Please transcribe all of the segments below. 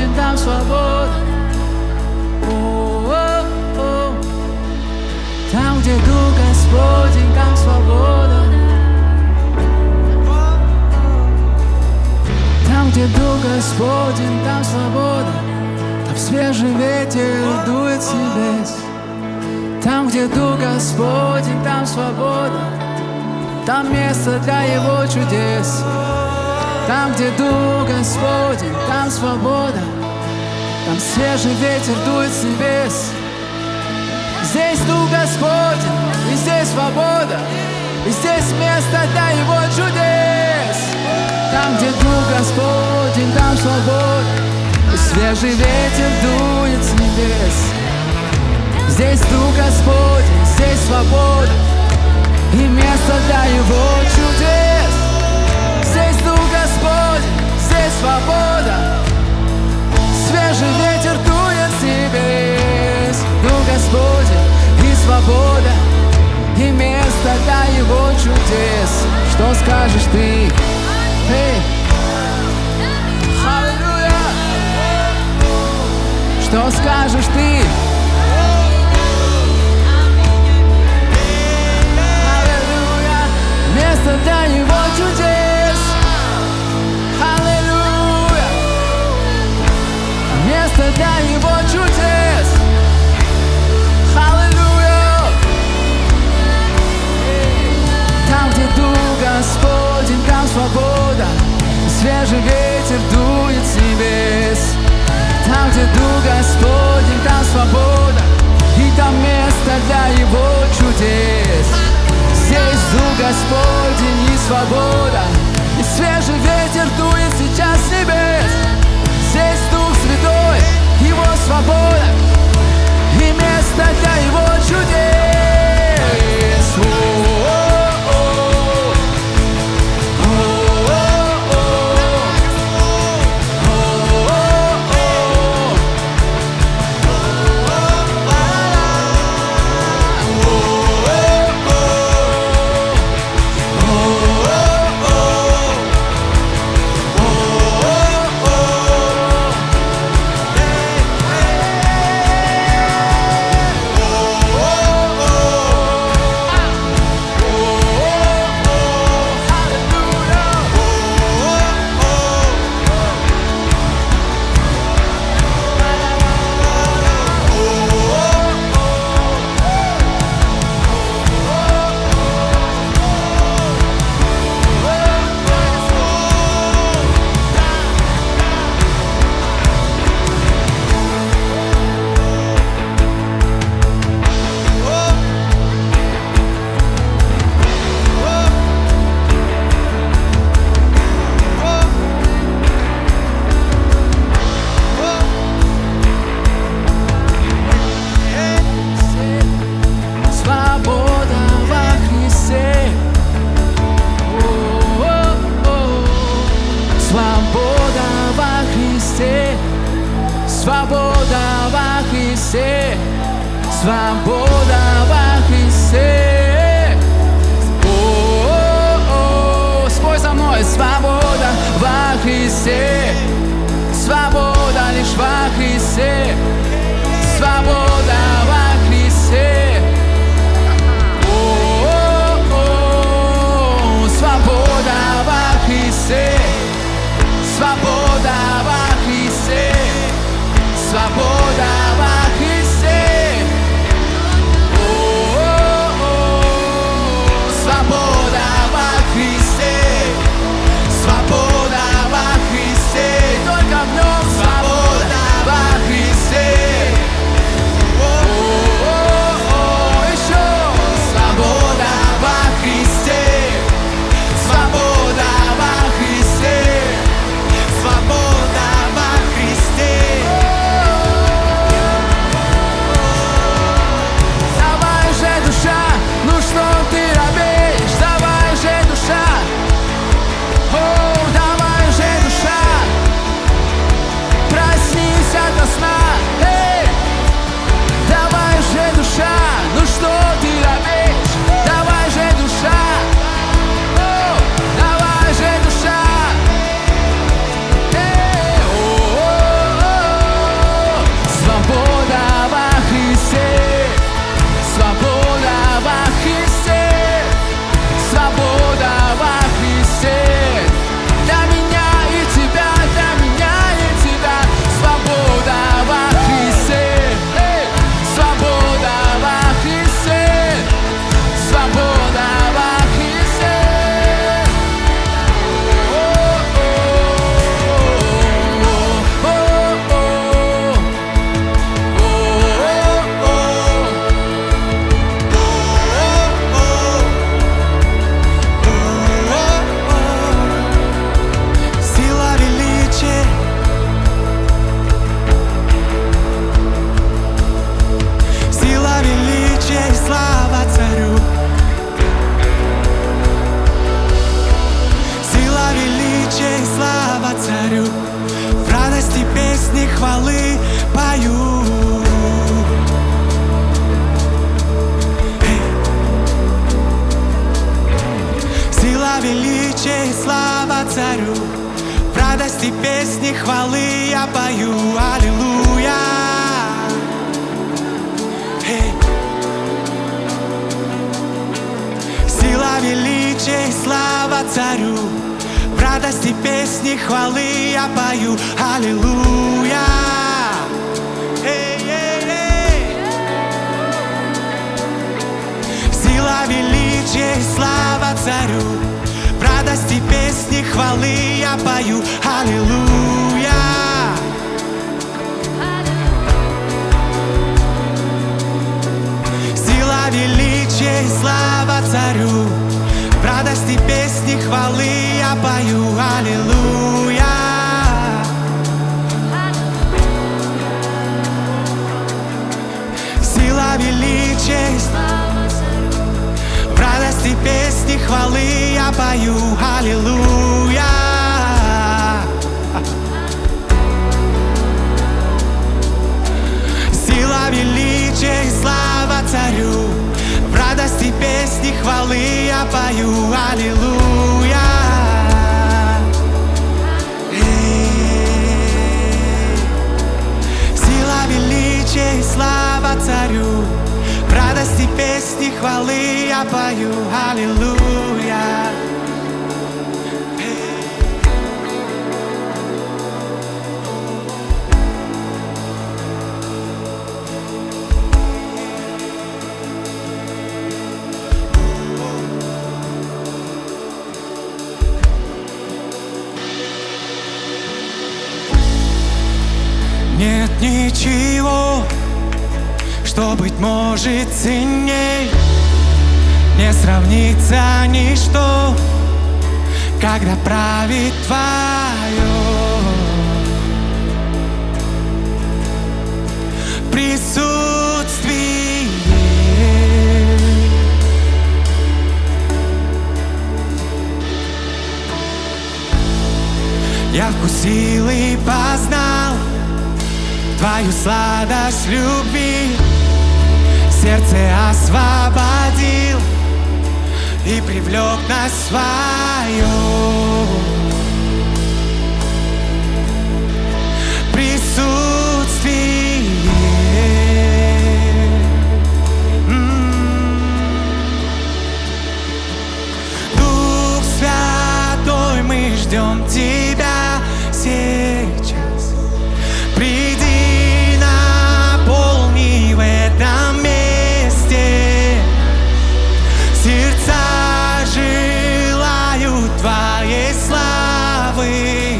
Господень, там свобода. О-о-о. Там, где Дух Господень, там свобода. Там, где Дух Господень, там свобода. Там свежий ветер дует с небес. Там, где Дух Господень, там свобода. Там место для Его чудес. Там, где Дух Господень, там свобода. Там свежий ветер дует с небес. Здесь Дух Господень, и здесь свобода. И здесь место для Его чудес. Там, где Дух Господень, там свобода. И свежий ветер дует с небес. Здесь Дух Господень, здесь свобода. И место для Его чудес. Здесь Дух Господень, здесь свобода. Свежий ветер дует с небес. Дух Господень и свобода. И место для Его чудес. Что скажешь ты? Эй! Аллилуйя! Что скажешь ты? Место для Его чудес. Аллилуйя. Место для Его чудес. Аллилуйя. Там, где Дух Господень, там свобода. Свежий ветер дует с небес. Там, где Дух Господень, там свобода. И там место для Его чудес. Здесь Дух Господень и свобода. И свежий ветер дует сейчас с небес. Здесь Дух Святой, Его свобода. И место для Его чудес. Свобода во Христе, свобода во Христе. О-о-о, спой за мной. Свобода во Христе, свобода лишь во Христе, свобода во Христе. О-о-о, свобода во Христе, свобода во Христе. Свобода во Христе. О, величие и слава Царю. В радости песни хвалы я пою, аллилуйя. Сила, величие и слава Царю. В радости песни хвалы я пою, аллилуйя. Сила, величие и слава Царю. В радости песни хвалы я пою, аллилуйя. Сила, величие и слава Царю. В радости песни хвалы я пою, аллилуйя. Сила, величие и слава Царю. В радости песни хвалы я пою, аллилуйя. Сила, величие и слава Царю. В радости песни хвалы я пою, аллилуйя. Сила, величие и слава Царю. В радости песни хвалы я пою, аллилуйя. Нет ничего, что, быть может, ценней. Не сравнится ничто, когда правит Твое присутствие. Я вкусил и познал Твою сладость любви, сердце освободил и привлек на свое присутствие. Дух Святой, мы ждем Тебя сейчас. Приди, наполни в этом месте. Сердца желают Твоей славы,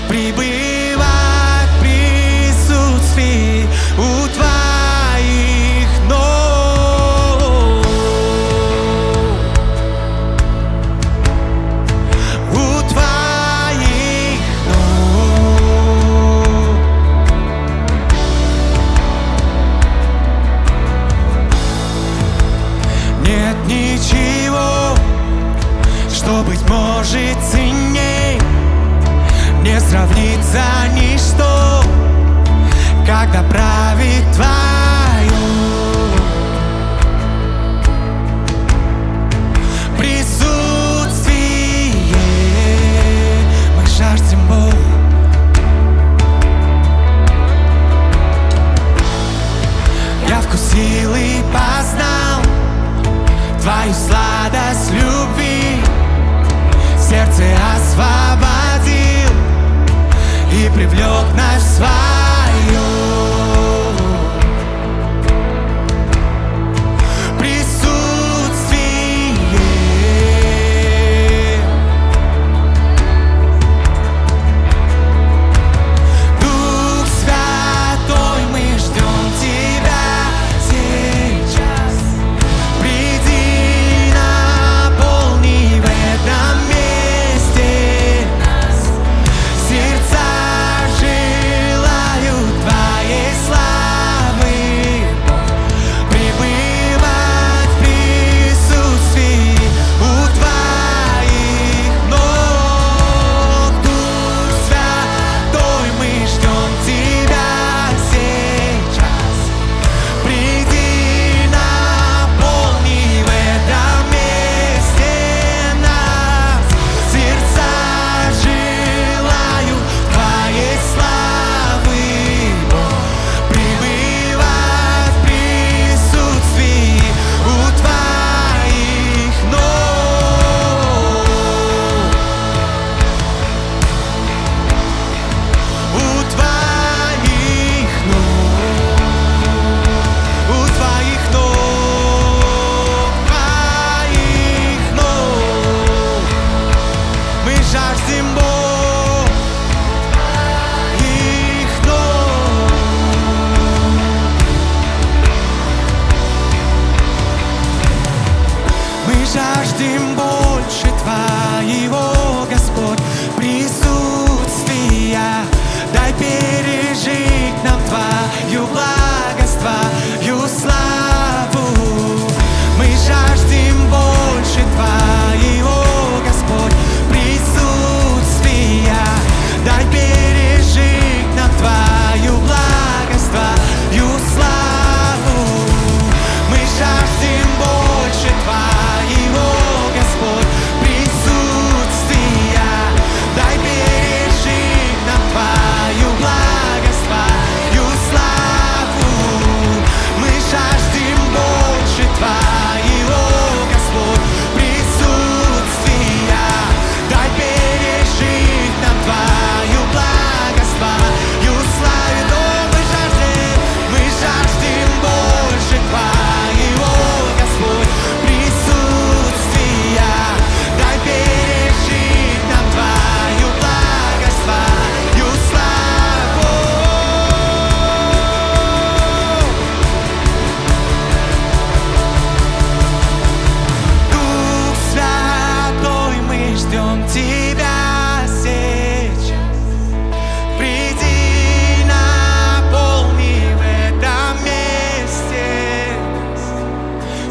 пребывать в присутствии у Твоих ног. У Твоих ног. Нет ничего, что, быть может, ценней. Не сравнится ничто, когда правит Твое присутствие. Мы жаждем Бога. Я вкусил и познал Твою сладость любви, сердце освободил и привлек нас в свое присутствие. Дух Святой, мы ждем Тебя сейчас. Приди, наполни в этом месте нас. Сердца желают Твоей жаждем больше Твоего, Господь, присутствия. Дай пережить нам Твою благость, Твою славу. Мы жаждем больше Твоего, Господь, присутствия. Дай пережить нам Твою благость, Твою славу. Мы жаждем больше Твоего, Господь, присутствия. Дай пережить нам Твою благость, Твою славу. Мы жаждем больше Твоего, Господь, присутствия. Дай пережить нам Твою благость, Твою славу. Мы жаждем больше Твоего, Господь, присутствия. Дай пережить нам Твою благость, Твою славу. Дух Святой, мы ждем Тебя сейчас. Приди, наполни в этом месте.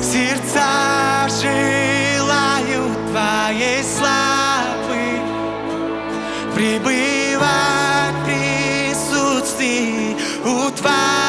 Сердца желают Твоей славы, пребывать в присутствии у Твоей